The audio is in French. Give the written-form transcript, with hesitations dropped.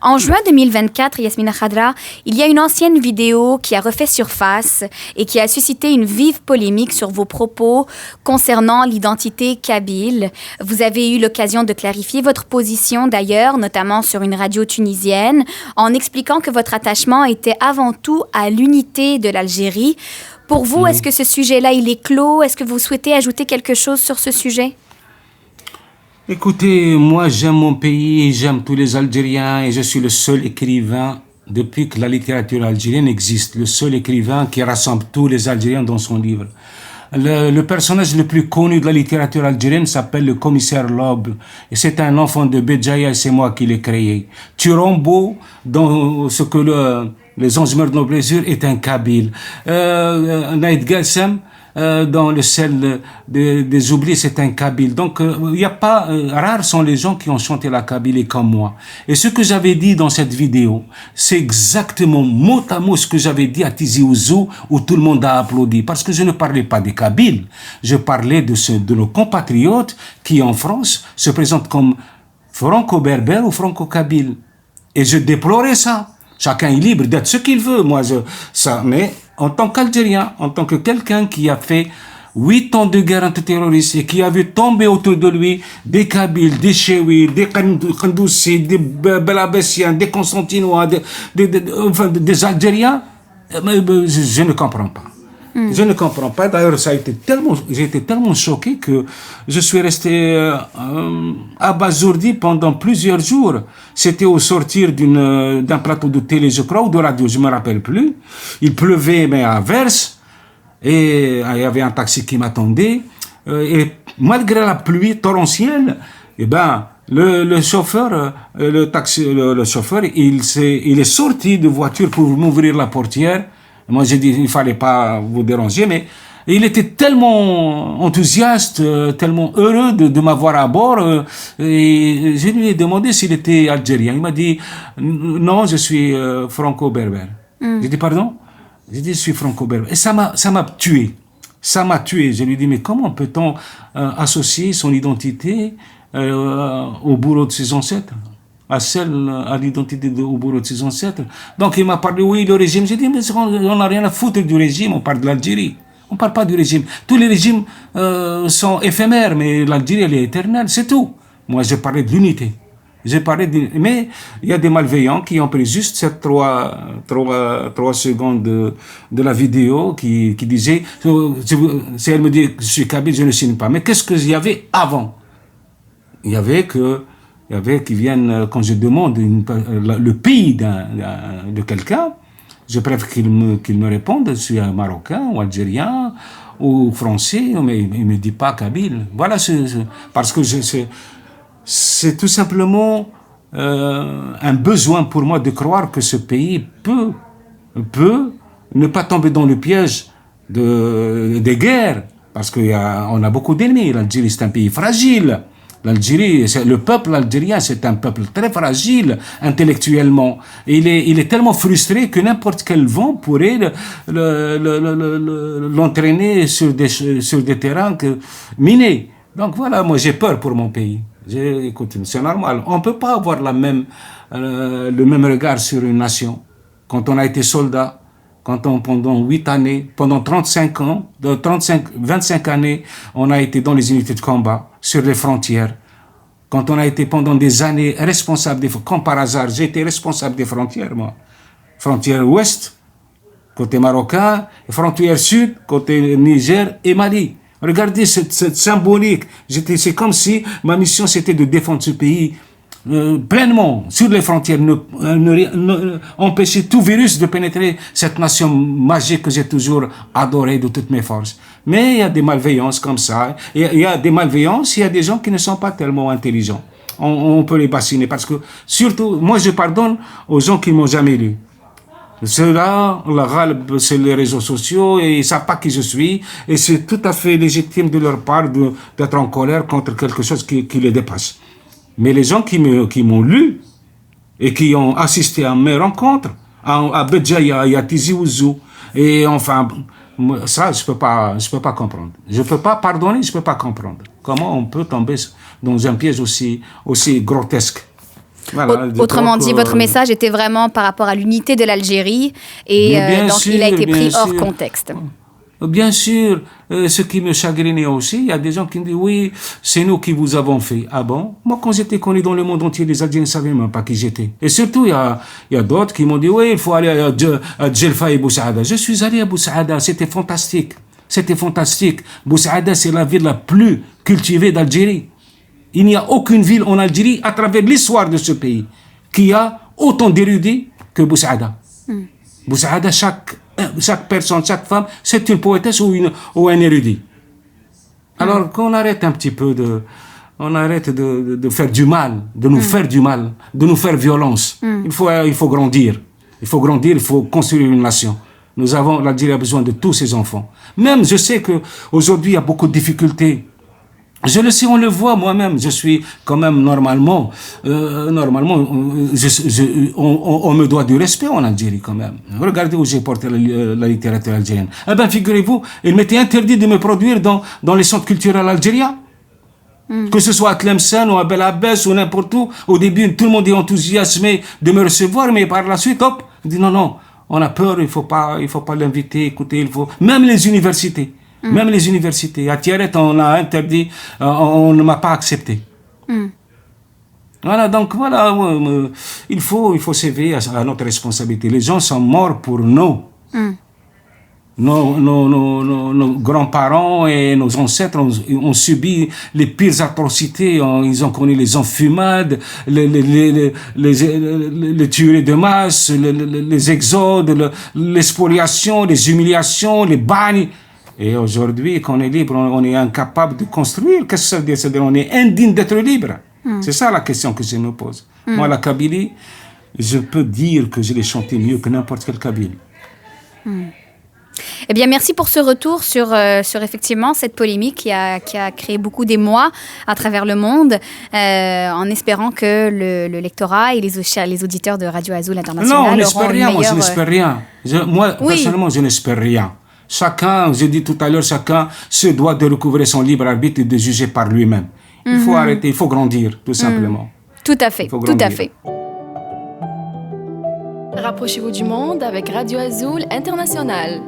En juin 2024, Yasmina Khadra, il y a une ancienne vidéo qui a refait surface et qui a suscité une vive polémique sur vos propos concernant l'identité kabyle. Vous avez eu l'occasion de clarifier votre position d'ailleurs, notamment sur une radio tunisienne, en expliquant que votre attachement était avant tout à l'unité de l'Algérie. Pour vous, est-ce que ce sujet-là, il est clos? Est-ce que vous souhaitez ajouter quelque chose sur ce sujet? Écoutez, moi j'aime mon pays, j'aime tous les Algériens et je suis le seul écrivain depuis que la littérature algérienne existe, le seul écrivain qui rassemble tous les Algériens dans son livre. Le personnage le plus connu de la littérature algérienne s'appelle le commissaire Lob. Et c'est un enfant de Béjaïa et c'est moi qui l'ai créé. Turambo, dans ce que les Anges meurent de nos blessures, est un Kabyle. Naïd Gassem, dans le sel des oublis, c'est un Kabyle. Donc, il y a pas, rares sont les gens qui ont chanté la Kabylie comme moi. Et ce que j'avais dit dans cette vidéo, c'est exactement mot à mot ce que j'avais dit à Tizi Ouzou, où tout le monde a applaudi. Parce que je ne parlais pas des Kabyles. Je parlais de nos compatriotes qui, en France, se présentent comme franco-berbères ou franco-kabyles. Et je déplorais ça. Chacun est libre d'être ce qu'il veut, mais en tant qu'Algérien, en tant que quelqu'un qui a fait 8 ans de guerre antiterroriste et qui a vu tomber autour de lui des Kabyles, des Chéouis, des Kandoussi, des Belabessiens, des Constantinois, des Algériens, je ne comprends pas. Je ne comprends pas. D'ailleurs, j'ai été tellement choqué que je suis resté abasourdi pendant plusieurs jours. C'était au sortir d'un plateau de télé, je crois, ou de radio, je me rappelle plus. Il pleuvait, mais à verse. Et il y avait un taxi qui m'attendait. Et malgré la pluie torrentielle, le chauffeur, le chauffeur, il est sorti de voiture pour m'ouvrir la portière. Moi, j'ai dit, il fallait pas vous déranger, mais il était tellement enthousiaste, tellement heureux de m'avoir à bord, et je lui ai demandé s'il était algérien. Il m'a dit, non, je suis franco-berbère. J'ai dit, pardon? J'ai dit, je suis franco-berbère. Et ça m'a tué. Ça m'a tué. Je lui ai dit, mais comment peut-on associer son identité au bourreau de ses ancêtres? À l'identité au bourreau de ses ancêtres. Donc il m'a parlé, oui, le régime. J'ai dit, mais on n'a rien à foutre du régime, on parle de l'Algérie. On parle pas du régime. Tous les régimes sont éphémères, mais l'Algérie, elle est éternelle, c'est tout. Moi, j'ai parlé de l'unité. Mais il y a des malveillants qui ont pris juste ces trois secondes de la vidéo qui disaient, si elle me dit que je suis kabyle, je ne signe pas. Mais qu'est-ce qu'il y avait avant? Il y avait qui viennent, quand je demande le pays de quelqu'un, je préfère qu'il me réponde, je suis un Marocain ou Algérien ou Français, mais il me dit pas Kabyle. Voilà, parce que c'est tout simplement un besoin pour moi de croire que ce pays peut ne pas tomber dans le piège des guerres, parce qu'on a beaucoup d'ennemis. L'Algérie, c'est un pays fragile. L'Algérie, le peuple algérien, c'est un peuple très fragile intellectuellement. Il est tellement frustré que n'importe quel vent pourrait l'entraîner sur des terrains minés. Donc voilà, moi j'ai peur pour mon pays. Écoute, c'est normal. On peut pas avoir le même regard sur une nation. Quand on a été soldat, pendant 8 années, pendant 35 ans, 25 années, on a été dans les unités de combat, sur les frontières. Quand on a été pendant des années responsable comme par hasard, j'ai été responsable des frontières, moi. Frontière ouest, côté marocain, frontière sud, côté Niger et Mali. Regardez cette symbolique. C'est comme si ma mission c'était de défendre ce pays pleinement sur les frontières, empêcher tout virus de pénétrer cette nation magique que j'ai toujours adorée de toutes mes forces. Mais il y a des malveillances comme ça. Il y a des malveillances, il y a des gens qui ne sont pas tellement intelligents. On peut les bassiner parce que, surtout, moi je pardonne aux gens qui m'ont jamais lu. Ceux-là, c'est les réseaux sociaux et ils savent pas qui je suis et c'est tout à fait légitime de leur part d'être en colère contre quelque chose qui les dépasse. Mais les gens qui m'ont lu et qui ont assisté à mes rencontres, à Béjaïa et à Tizi Ouzou, et enfin, ça, je peux pas comprendre. Je peux pas pardonner, je peux pas comprendre. Comment on peut tomber dans un piège aussi grotesque? Voilà, Autrement dit, votre message était vraiment par rapport à l'unité de l'Algérie et donc il a été pris hors contexte. Bien sûr, ce qui me chagrinait aussi, il y a des gens qui me disent oui, c'est nous qui vous avons fait. Ah bon? Moi, quand j'étais connu dans le monde entier, les Algériens ne savaient même pas qui j'étais. Et surtout, il y a d'autres qui m'ont dit oui, il faut aller à Djelfa et Boussaada. Je suis allé à Boussaada, c'était fantastique. C'était fantastique. Boussaada, c'est la ville la plus cultivée d'Algérie. Il n'y a aucune ville en Algérie, à travers l'histoire de ce pays, qui a autant d'érudits que Boussaada. Boussaada, chaque personne, chaque femme, c'est une poétesse ou un érudit. Alors qu'on arrête un petit peu de faire du mal, de nous faire du mal, de nous faire violence. Il faut grandir. Il faut grandir, il faut construire une nation. L'Algérie a besoin de tous ses enfants. Même, je sais qu'aujourd'hui, il y a beaucoup de difficultés. Je le sais, on le voit moi-même. Je suis quand même normalement, on me doit du respect en Algérie quand même. Regardez où j'ai porté la littérature algérienne. Eh bien, figurez-vous, il m'était interdit de me produire dans les centres culturels algériens. Que ce soit à Tlemcen ou à Bel Abbès ou n'importe où. Au début, tout le monde est enthousiasmé de me recevoir, mais par la suite, hop, on dit non, on a peur, il faut pas l'inviter, écoutez, il faut... Même les universités. Même les universités. À Tiaret, on a interdit, on ne m'a pas accepté. Voilà, donc voilà, il faut s'éveiller à notre responsabilité. Les gens sont morts pour nous. Nos grands-parents et nos ancêtres ont subi les pires atrocités. Ils ont connu les enfumades, les tueries de masse, les exodes, l'expoliation, les humiliations, les bagnes. Et aujourd'hui, qu'on est libre, on est incapable de construire. Qu'est-ce que ça veut dire? C'est-à-dire on est indigne d'être libre. C'est ça la question que je me pose. Moi, la Kabylie, je peux dire que je l'ai chanté mieux que n'importe quel Kabyle. Eh bien, merci pour ce retour sur effectivement cette polémique qui a créé beaucoup d'émoi à travers le monde, en espérant que le lectorat et les auditeurs de Radio Azul International non, on n'espère rien. Moi, je n'espère rien. Personnellement, je n'espère rien. Chacun, j'ai dit tout à l'heure, chacun se doit de recouvrer son libre arbitre et de juger par lui-même. Il faut arrêter, il faut grandir, tout simplement. Tout à fait, tout à fait. Rapprochez-vous du monde avec Radio Azul International.